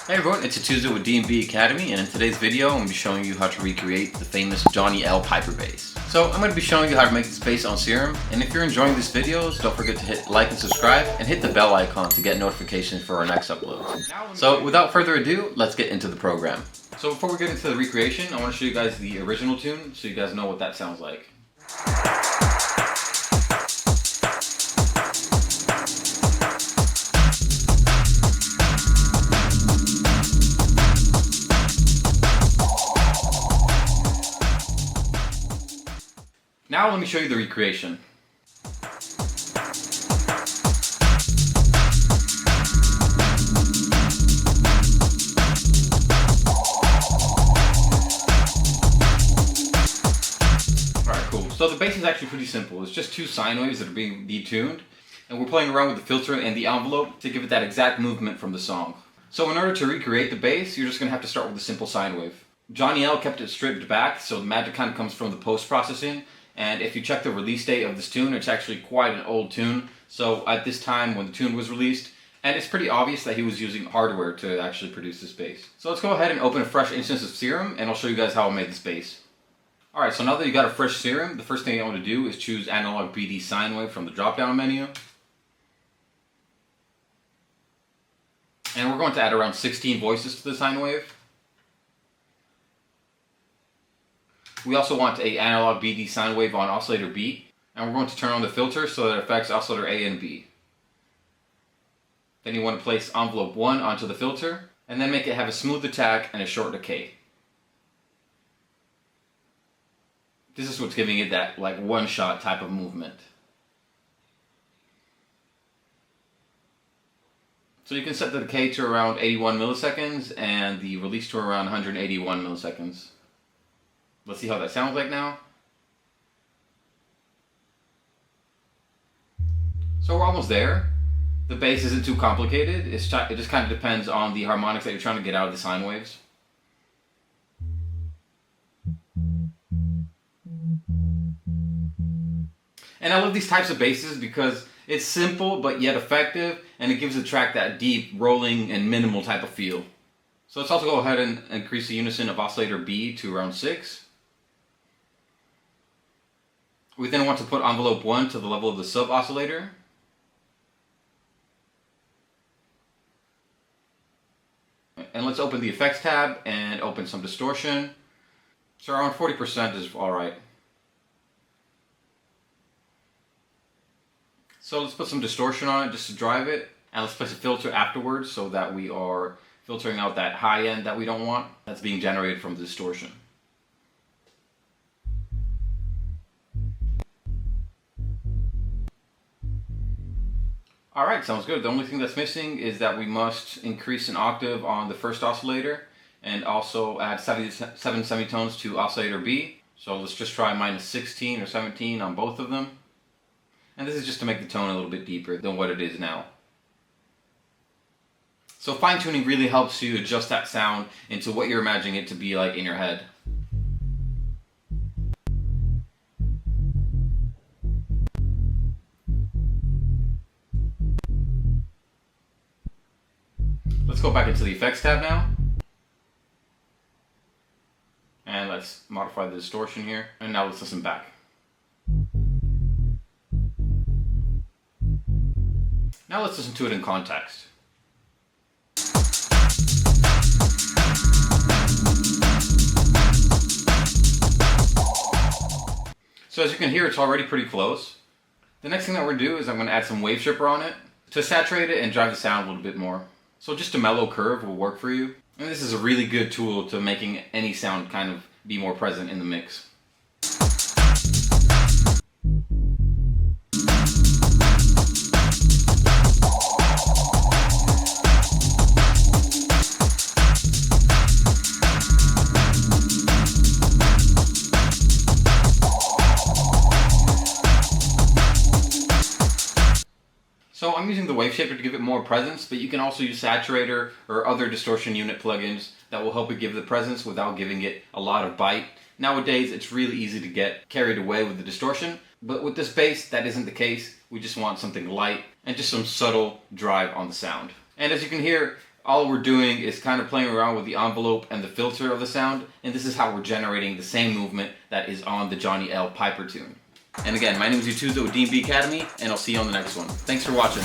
Hey everyone, it's a Tuesday with DNB Academy, and in today's video I'm going to be showing you how to recreate the famous Jonny L Piper bass. So I'm going to be showing you how to make this bass on Serum, and if you're enjoying these videos, don't forget to hit like and subscribe, and hit the bell icon to get notifications for our next uploads. So without further ado, let's get into the program. So before we get into the recreation, I want to show you guys the original tune so you guys know what that sounds like. Now let me show you the recreation. Alright, cool. So the bass is actually pretty simple. It's just two sine waves that are being detuned, and we're playing around with the filter and the envelope to give it that exact movement from the song. So in order to recreate the bass, you're just going to have to start with a simple sine wave. Jonny L kept it stripped back, so the magic kind of comes from the post-processing. And if you check the release date of this tune, it's actually quite an old tune. So at this time when the tune was released, and it's pretty obvious that he was using hardware to actually produce this bass. So let's go ahead and open a fresh instance of Serum, and I'll show you guys how I made this bass. Alright, so now that you got a fresh Serum, the first thing I want to do is choose Analog BD Sine Wave from the drop-down menu. And we're going to add around 16 voices to the sine wave. We also want a analog BD sine wave on oscillator B, and we're going to turn on the filter so that it affects oscillator A and B. Then you want to place envelope 1 onto the filter, and then make it have a smooth attack and a short decay. This is what's giving it that like one-shot type of movement. So you can set the decay to around 81 milliseconds and the release to around 181 milliseconds. Let's see how that sounds like now. So we're almost there. The bass isn't too complicated. It just kind of depends on the harmonics that you're trying to get out of the sine waves. And I love these types of basses because it's simple but yet effective, and it gives the track that deep, rolling, and minimal type of feel. So let's also go ahead and increase the unison of oscillator B to around 6. We then want to put envelope 1 to the level of the sub-oscillator. And let's open the effects tab and open some distortion. So around 40% is alright. So let's put some distortion on it just to drive it. And let's place a filter afterwards so that we are filtering out that high end that we don't want that's being generated from the distortion. Alright, sounds good. The only thing that's missing is that we must increase an octave on the first oscillator and also add 7 semitones to oscillator B. So let's just try minus 16 or 17 on both of them. And this is just to make the tone a little bit deeper than what it is now. So fine-tuning really helps you adjust that sound into what you're imagining it to be like in your head. Let's go back into the effects tab now. And let's modify the distortion here. And now let's listen back. Now let's listen to it in context. So as you can hear, it's already pretty close. The next thing that we're going to do is I'm going to add some wave stripper on it to saturate it and drive the sound a little bit more. So just a mellow curve will work for you. And this is a really good tool to making any sound kind of be more present in the mix. So I'm using the wave shaper to give it more presence, but you can also use saturator or other distortion unit plugins that will help it give the presence without giving it a lot of bite. Nowadays, it's really easy to get carried away with the distortion, but with this bass, that isn't the case. We just want something light and just some subtle drive on the sound. And as you can hear, all we're doing is kind of playing around with the envelope and the filter of the sound, and this is how we're generating the same movement that is on the Jonny L Piper tune. And again, my name is Yutuzo with DNB Academy, and I'll see you on the next one. Thanks for watching.